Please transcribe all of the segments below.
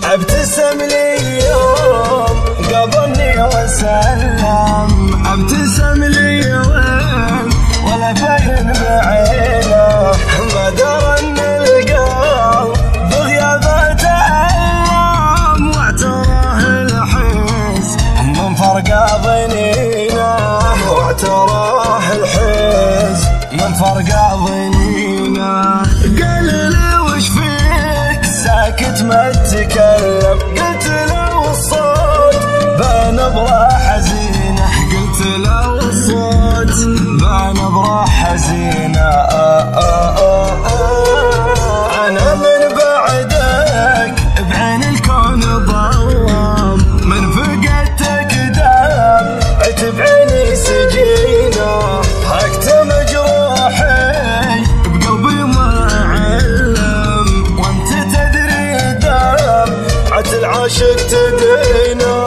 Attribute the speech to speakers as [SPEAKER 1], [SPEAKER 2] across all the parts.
[SPEAKER 1] ابتسم لي يوم قبلني وسلم، ابتسم لي وين ولا باين بعينه، ما درى ان القلب بغيابه تألم، واعتراه الحس من فرقه ضنينه، واعتراه الحس من فرقه ضنينه. قال لي وش فيك ساكت ما تتكلم، قلت له الصوت بنبرة حزينة، قلت له الصوت بنبرة حزينة. أنا من بعدك بعين الكون ظلام، من فقدتك دام عتب عيني سجينة، هكتم جروحي بقلبي ما علم، وانت تدري دام عت العاشق تدينه،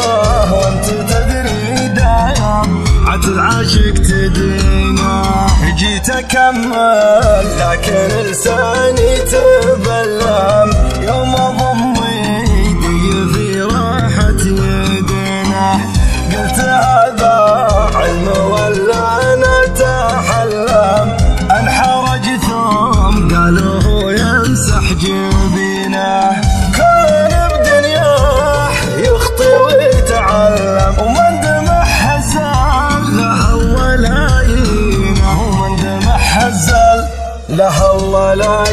[SPEAKER 1] وانت تدري دام عت العاشق تدينه. جيت اكمل لكن لساني تبلم، يوم اضم يدي في راحة يدينا، قلت هذا علم ولا انا اتحلم، انحرج ثم قالوا هو يمسح جبينه، كان بدنياه يخطي ويتعلم، ومن دمع حزن له ولا يهينه، ومن دمع حزن له ولا